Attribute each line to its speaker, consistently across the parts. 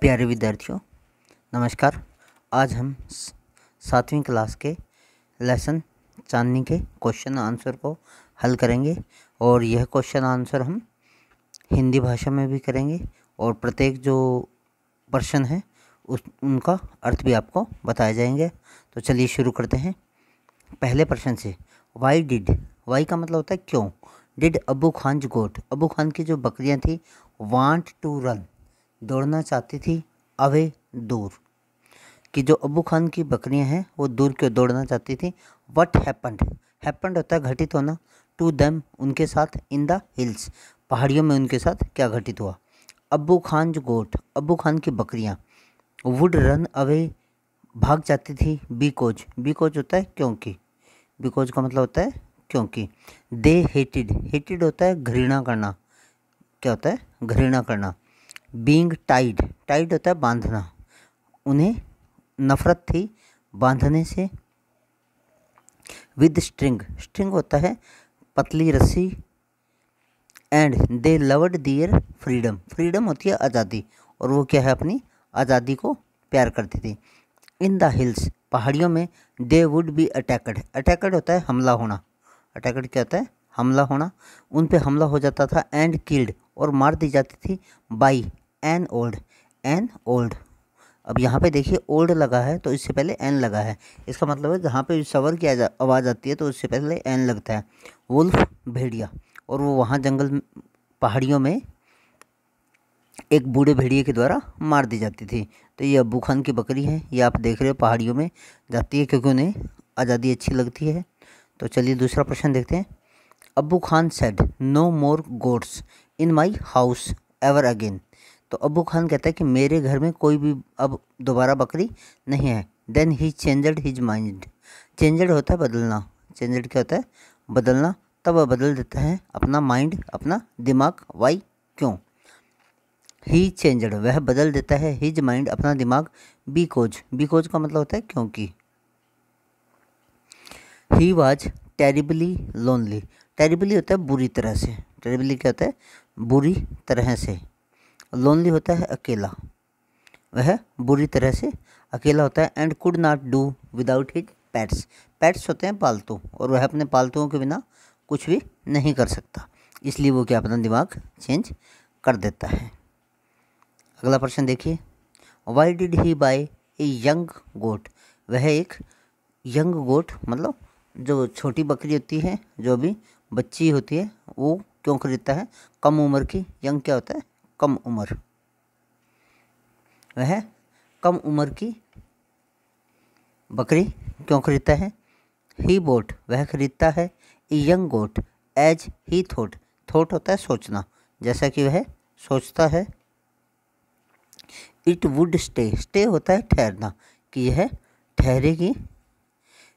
Speaker 1: प्यारे विद्यार्थियों, नमस्कार। आज हम 7वीं क्लास के लेसन चांदनी के क्वेश्चन आंसर को हल करेंगे और यह क्वेश्चन आंसर हम हिंदी भाषा में भी करेंगे और प्रत्येक जो प्रश्न है उनका अर्थ भी आपको बताए जाएंगे। तो चलिए शुरू करते हैं पहले प्रश्न से। वाई का मतलब होता है क्यों। डिड अबू खान गोट, अबू खान की जो बकरियां थी, वांट टू रन, दौड़ना चाहती थी, अवे, दूर, कि जो अबू खान की बकरियां हैं वो दूर क्यों दौड़ना चाहती थी। व्हाट हैपेंड होता है घटित होना, टू देम, उनके साथ, इन द हिल्स, पहाड़ियों में उनके साथ क्या घटित हुआ। अबू खान गोट, अबू खान की बकरियां, वुड रन अवे, भाग जाती थी, बिकॉज होता है क्योंकि, बिकॉज का मतलब होता है क्योंकि। दे हेटेड होता है घृणा करना, क्या होता है घृणा करना। बीइंग टाइड होता है बांधना, उन्हें नफरत थी बांधने से। विद स्ट्रिंग होता है पतली रस्सी। And they loved their freedom होती है आज़ादी, और वो क्या है अपनी आज़ादी को प्यार करती थी। इन द हिल्स, पहाड़ियों में, दे वुड बी अटैकड होता है हमला होना, अटैकड क्या होता है हमला होना, उन पे हमला हो जाता था। एंड किल्ड, और मार दी जाती थी, बाई एन ओल्ड। अब यहाँ पे देखिए ओल्ड लगा है तो इससे पहले एन लगा है, इसका मतलब है जहाँ पे सवर की आवाज़ आती है तो उससे पहले एन लगता है। वुल्फ, भेड़िया, और वो वहाँ जंगल पहाड़ियों में एक बूढ़े भेड़िए के द्वारा मार दी जाती थी। तो ये अबू खान की बकरी है, ये आप देख रहे हो पहाड़ियों में जाती है क्योंकि उन्हें आज़ादी अच्छी लगती है। तो चलिए दूसरा प्रश्न देखते हैं। Abu Khan said no more goats in my house ever again. तो अबू खान कहता है कि मेरे घर में कोई भी अब दोबारा बकरी नहीं है। Then he changed his mind, changed होता है बदलना, चेंजड क्या होता है बदलना, तब वह बदल देता है अपना माइंड, अपना दिमाग। वाई क्यों। ही चेंजड, वह बदल देता है, हिज माइंड, अपना दिमाग। बिकॉज का मतलब होता है क्योंकि। He was terribly lonely, terribly होता है बुरी तरह से, टेरिबली क्या होता है बुरी तरह से। लोनली होता है अकेला, वह बुरी तरह से अकेला होता है। And could not do without his pets होते हैं पालतू, और वह अपने पालतुओं के बिना कुछ भी नहीं कर सकता, इसलिए वो क्या अपना दिमाग चेंज कर देता है। अगला प्रश्न देखिए। Why did he buy a young goat, वह एक यंग गोट मतलब जो छोटी बकरी होती है, जो अभी बच्ची होती है, वो क्यों खरीदता है। कम उम्र की, यंग क्या होता है कम उम्र, वह कम उम्र की बकरी क्यों खरीदता है। ही बोट, वह खरीदता है, a young goat as he thought होता है सोचना, जैसा कि वह सोचता है। इट वुड स्टे होता है ठहरना, कि यह ठहरेगी।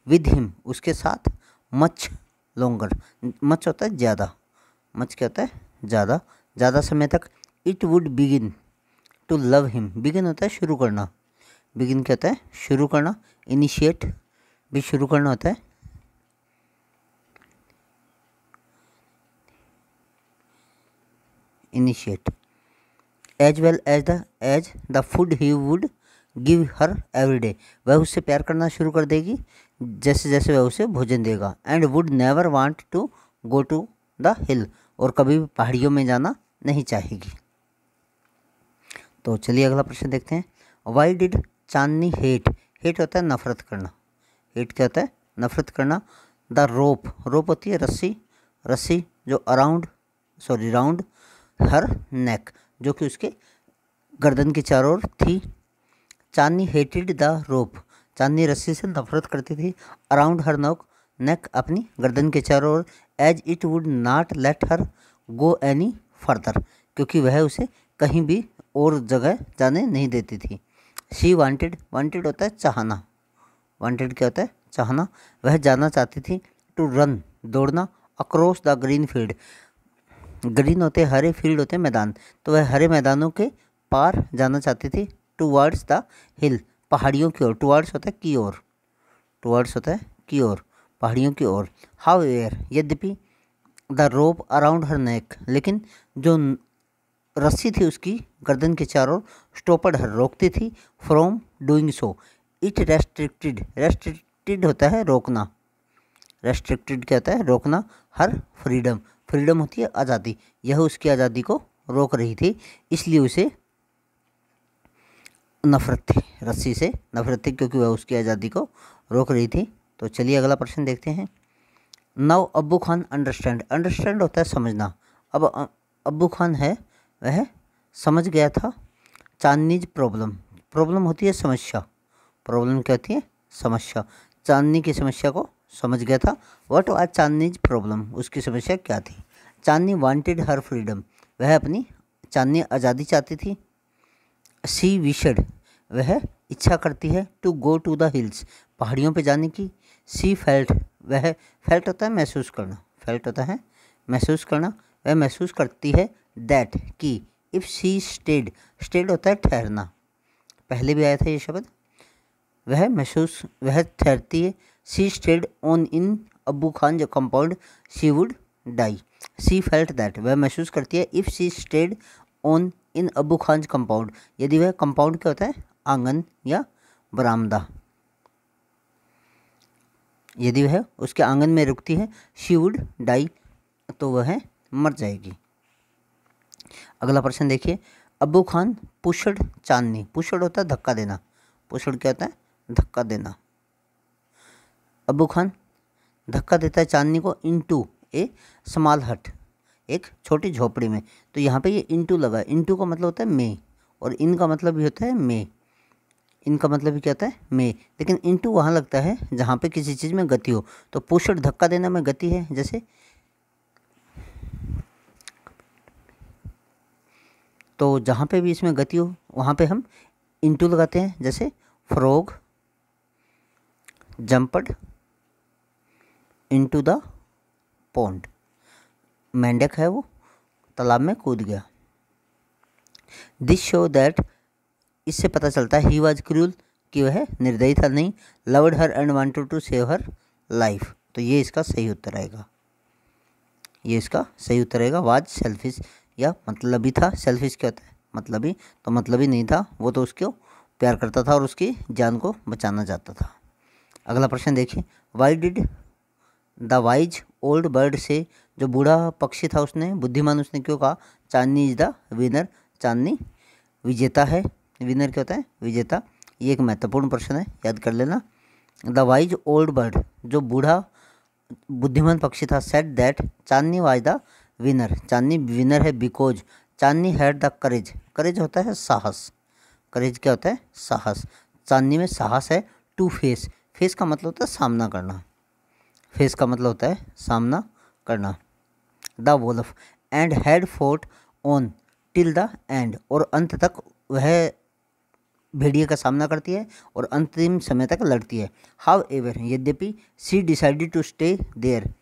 Speaker 1: विद हिम, उसके साथ। मच लॉन्गर, मच होता है ज़्यादा, मच क्या होता है ज़्यादा समय तक। It would begin to love him, begin होता है शुरू करना, बिगिन क्या होता है शुरू करना। इनिशिएट भी शुरू करना होता है। Initiate. As well as the food he would give her every day, वह उससे प्यार करना शुरू कर देगी जैसे जैसे वह उसे भोजन देगा। And would never want to go to the hill, और कभी भी पहाड़ियों में जाना नहीं चाहेगी। तो चलिए अगला प्रश्न देखते हैं। वाई डिड चांदनी हेट होता है नफरत करना, हेट क्या होता है नफरत करना। द रोप होती है रस्सी जो राउंड हर नेक, जो कि उसके गर्दन के चारों ओर थी। चांदनी हेटेड द रोप, चांदनी रस्सी से नफरत करती थी। अराउंड हर नेक, अपनी गर्दन के चारों ओर। As it would not let her go any further, क्योंकि वह उसे कहीं भी और जगह जाने नहीं देती थी। शी वांटेड होता है चाहना, वांटेड क्या होता है चाहना, वह जाना चाहती थी। टू रन, दौड़ना। Across the green field, green होते हरे, फील्ड होते मैदान, तो वह हरे मैदानों के पार जाना चाहती थी। टूवर्ड्स द हिल, पहाड़ियों की ओर, टूवर्ड्स होता है की ओर, टूवर्ड्स होता है की ओर, पहाड़ियों की ओर। हाउ एयर, यद्यपि। द रोप अराउंड हर नेक, लेकिन जो रस्सी थी उसकी गर्दन के चारों, स्टॉपड हर रोकती थी, from doing so, it restricted, restricted होता है रोकना, रेस्ट्रिक्टेड क्या होता है रोकना, हर फ्रीडम, फ्रीडम होती है आज़ादी, यह उसकी आज़ादी को रोक रही थी, इसलिए उसे नफरत थी, रस्सी से नफरत थी क्योंकि वह उसकी आज़ादी को रोक रही थी। तो चलिए अगला प्रश्न देखते हैं। नाउ अब्बू खान अंडरस्टैंड, अंडरस्टैंड होता है समझना, अब अब्बू खान है वह समझ गया था चांदनीज प्रॉब्लम, प्रॉब्लम होती है समस्या, प्रॉब्लम क्या होती है समस्या, चांदनी की समस्या को समझ गया था। व्हाट वाज चांदनीज प्रॉब्लम, उसकी समस्या क्या थी। चांदनी वांटेड हर फ्रीडम, वह अपनी चांदनी आज़ादी चाहती थी। सी विशड, वह इच्छा करती है to go to the hills, पहाड़ियों पे जाने की। सी फेल्ट, वह फेल्ट होता है महसूस करना, फेल्ट होता है महसूस करना, वह महसूस करती है दैट कि इफ़ सी स्टेड, स्टेड होता है ठहरना, पहले भी आया था ये शब्द, वह महसूस वह ठहरती है। सी stayed on in Abbu Khan जो compound she would die. She felt that, वह महसूस करती है if she stayed on in Abbu Khan compound, यदि वह कंपाउंड क्या होता है आंगन या बरामदा, यदि वह उसके आंगन में रुकती है, शी वुड डाई, तो वह मर जाएगी। अगला प्रश्न देखिए। अब्बू खान पुशड चांदनी, पुशड होता है धक्का देना, पुशड क्या होता है धक्का देना। अब्बू खान धक्का देता है चांदनी को इनटू ए स्मॉल हट, एक छोटी झोपड़ी में। तो यहाँ पे ये इनटू लगा, इनटू का मतलब होता है में, और इन का मतलब भी होता है में, इनका मतलब भी क्या होता है में, लेकिन इनटू वहाँ लगता है जहाँ पे किसी चीज़ में गति हो। तो पुशड धक्का देना में गति है, जैसे तो जहाँ पे भी इसमें गति हो वहाँ पे हम इनटू लगाते हैं, जैसे फ्रॉग जंपड इनटू द पॉन्ड, मेंढक है वो तालाब में कूद गया। दिस शो दैट, इससे पता चलता है ही वॉज क्रूल, कि वह निर्दयी था नहीं, loved her and wanted to save her life. तो ये इसका सही उत्तर आएगा, ये इसका सही उत्तर आएगा। वाज सेल्फिश, या मतलबी था, सेल्फिश क्या होता है मतलबी, तो मतलबी नहीं था, वो तो उसको प्यार करता था और उसकी जान को बचाना चाहता था। अगला प्रश्न देखिए। Why did the wise old bird से, जो बूढ़ा पक्षी था उसने, बुद्धिमान उसने क्यों कहा चांदनी इज द विनर, चांदनी विजेता है। विनर क्या होता है विजेता, ये एक महत्वपूर्ण प्रश्न है, याद कर लेना। द वाइज ओल्ड बर्ड, जो बूढ़ा बुद्धिमान पक्षी था, said that Chandni was the winner, Chandni winner है because Chandni had the courage, courage होता है साहस, करेज क्या होता है साहस, चांदनी में साहस है। टू फेस, फेस का मतलब होता है सामना करना, फेस का मतलब होता है सामना करना। The Wolff and had fort on till the end, और अंत तक वह भेड़िए का सामना करती है और अंतिम समय तक लड़ती है। हाउ एवर, यद्यपि सी डिसाइडेड टू स्टे देयर,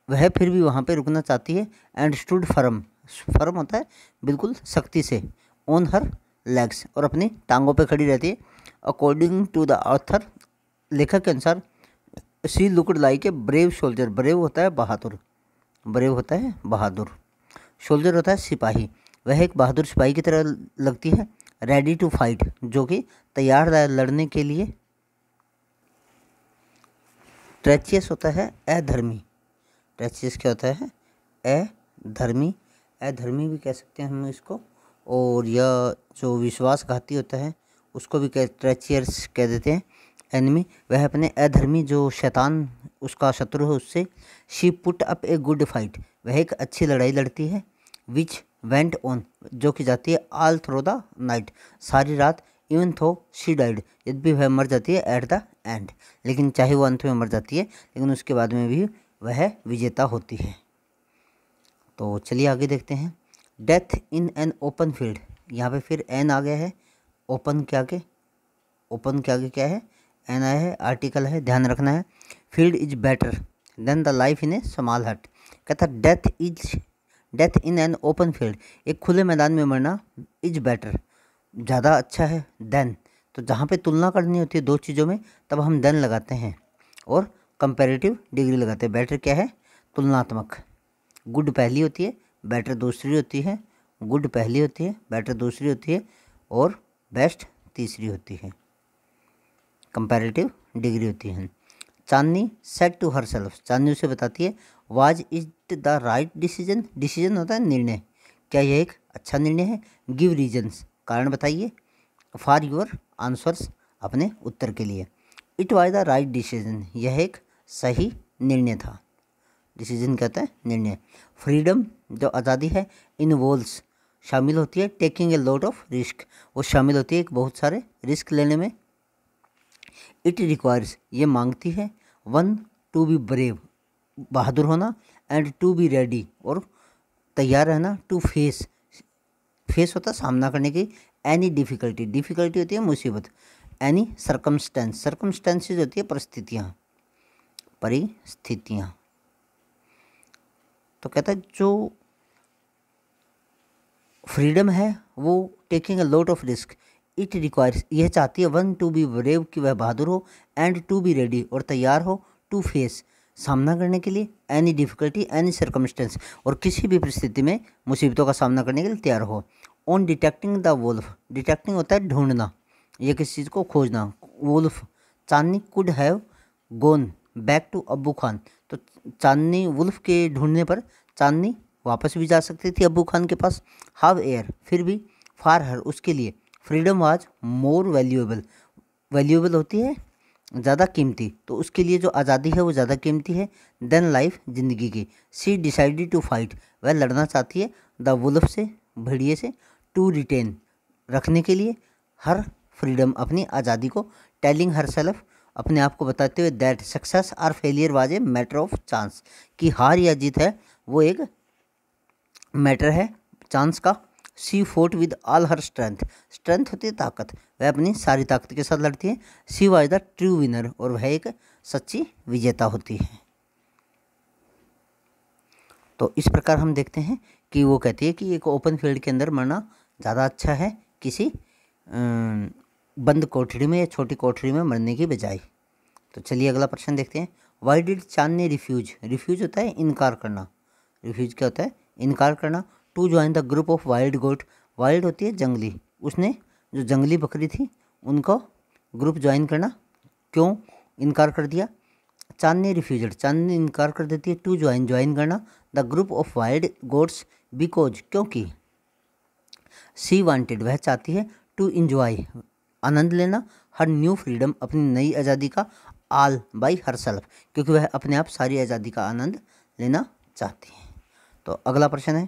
Speaker 1: वह फिर भी वहाँ पे रुकना चाहती है। एंड स्टूड फर्म, फर्म होता है बिल्कुल सख्ती से, ऑन हर लेग्स, और अपनी टांगों पे खड़ी रहती है। अकॉर्डिंग टू द ऑथर, लेखक के अनुसार, she looked like a brave soldier, brave होता है बहादुर, ब्रेव होता है बहादुर, सोल्जर होता है सिपाही, वह एक बहादुर सिपाही की तरह लगती है। रेडी टू फाइट, जो कि तैयार है लड़ने के लिए। ट्रेचियस होता है अधर्मी, ट्रेचियस क्या होता है अधर्मी, अधर्मी भी कह सकते हैं हम इसको, और यह जो विश्वासघाती होता है उसको भी ट्रेचियस कह देते हैं। एनिमी, वह अपने अधर्मी जो शैतान उसका शत्रु है उससे। She put up a good fight, वह एक अच्छी लड़ाई लड़ती है। विच वेंट ऑन, जो कि जाती है ऑल थ्रू द नाइट, सारी रात। इवन थो शी डाइड, यद्यपि वह मर जाती है एट द एंड, लेकिन चाहे वो अंत में मर जाती है लेकिन उसके बाद में भी वह विजेता होती है। तो चलिए आगे देखते हैं। Death in an open field, यहाँ पे फिर एन आ गया है, ओपन के आगे, ओपन के आगे क्या है एन आया है, आर्टिकल है, ध्यान रखना है। Field is better than the life in A small हट, कहता death in an open field, एक खुले मैदान में मरना, इज बेटर ज़्यादा अच्छा है, देन, तो जहाँ पे तुलना करनी होती है दो चीज़ों में तब हम देन लगाते हैं और कंपैरेटिव डिग्री लगाते हैं। बेटर क्या है तुलनात्मक, गुड पहली होती है, बेटर दूसरी होती है गुड पहली होती है, बेटर दूसरी होती है और बेस्ट तीसरी होती है, कंपैरेटिव डिग्री होती है। चांदनी सेड टू हर सेल्फ, चांदनी उसे बताती है was it the right decision, decision होता है निर्णय, क्या यह एक अच्छा निर्णय है। गिव रीजन्स, कारण बताइए। फॉर योर आंसर्स, अपने उत्तर के लिए। It was the right decision, यह एक सही निर्णय था। डिसीजन कहता है निर्णय। फ्रीडम जो आज़ादी है, इन्वॉल्व्स शामिल होती है taking a lot of risk, वो शामिल होती है एक बहुत सारे रिस्क लेने में। इट रिक्वायर्स, ये मांगती है वन टू बी ब्रेव, बहादुर होना, एंड टू बी रेडी, और तैयार रहना, टू फेस, फेस होता है सामना करने की, एनी डिफ़िकल्टी, डिफ़िकल्टी होती है मुसीबत, एनी सर्कमस्टेंस, सर्कमस्टेंसेज होती है परिस्थितियाँ, परिस्थितियाँ। तो कहता है जो फ्रीडम है वो taking a lot of risk, it requires, यह चाहती है वन टू बी ब्रेव, कि वह बहादुर हो, एंड टू बी रेडी, और तैयार हो, टू फेस, सामना करने के लिए, एनी डिफ़िकल्टी एनी सर्कमस्टेंस, और किसी भी परिस्थिति में मुसीबतों का सामना करने के लिए तैयार हो। On detecting the wolf, detecting होता है ढूंढना, यह किसी चीज़ को खोजना। Wolf, Chandni could have gone back to Abbu Khan, तो चांदनी वुल्फ के ढूंढने पर चांदनी वापस भी जा सकती थी अब्बू खान के पास। हाव एयर, फिर भी, फॉर हर, उसके लिए, freedom was more valuable, valuable होती है ज़्यादा कीमती, तो उसके लिए जो आज़ादी है वो ज़्यादा कीमती है देन लाइफ, ज़िंदगी की। शी डिसाइडेड टू फाइट, वह लड़ना चाहती है द वुल्फ से, भेड़िए से, टू रिटेन, रखने के लिए, हर फ्रीडम, अपनी आज़ादी को, टेलिंग हर सेल्फ, अपने आप को बताते हुए, that success or failure was a matter of chance, कि हार या जीत है वो एक मैटर है चांस का। She fort with all her strength, strength होती है ताकत, वह अपनी सारी ताकत के साथ लड़ती है। She was the true winner, और वह एक सच्ची विजेता होती है। तो इस प्रकार हम देखते हैं कि वो कहती है कि एक ओपन फील्ड के अंदर मरना ज़्यादा अच्छा है किसी बंद कोठरी में या छोटी कोठरी में मरने की बजाय। तो चलिए अगला प्रश्न देखते हैं। Why did Chandni refuse, refuse होता है इनकार करना, रिफ्यूज क्या होता है इनकार करना। To join the group of wild goat, wild होती है जंगली, उसने जो जंगली बकरी थी उनको ग्रुप ज्वाइन करना क्यों इनकार कर दिया। चांदनी रिफ्यूजड, चांदनी इनकार कर देती है टू ज्वाइन, ज्वाइन करना the group of wild goats, because, क्योंकि। सी वांटेड, वह चाहती है टू इंजॉय, आनंद लेना, हर न्यू फ्रीडम, अपनी नई आज़ादी का, आल बाई हर सेल्फ, क्योंकि वह अपने आप सारी आज़ादी का आनंद लेना चाहती है। तो अगला प्रश्न है।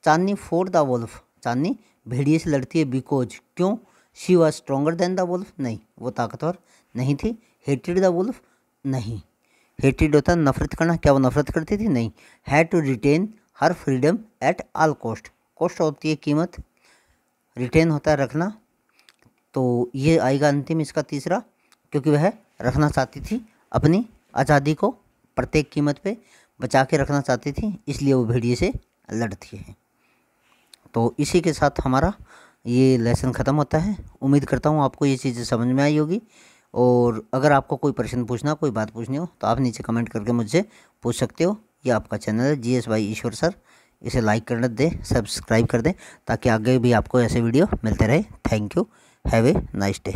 Speaker 1: Chandni fought the wolf, Chandni भेड़िए से लड़ती है बिकॉज, क्यों। She was stronger than the wolf, नहीं वो ताकतवर नहीं थी। हेटेड द वुल्फ, नहीं, हेटेड होता है नफरत करना, क्या वो नफरत करती थी, नहीं। Had to retain her freedom at all cost, cost होती है कीमत, रिटेन होता है रखना, तो ये आएगा अंतिम इसका तीसरा, क्योंकि वह रखना चाहती थी अपनी आज़ादी को, प्रत्येक कीमत पे बचा के रखना चाहती थी, इसलिए वो भेड़िए से लड़ती है। तो इसी के साथ हमारा ये लेसन ख़त्म होता है। उम्मीद करता हूँ आपको ये चीज़ें समझ में आई होगी, और अगर आपको कोई प्रश्न पूछना, कोई बात पूछनी हो तो आप नीचे कमेंट करके मुझसे पूछ सकते हो। ये आपका चैनल है GS बाई ईश्वर सर, इसे लाइक कर दें, सब्सक्राइब कर दें, ताकि आगे भी आपको ऐसे वीडियो मिलते रहे। Thank you, have a nice day.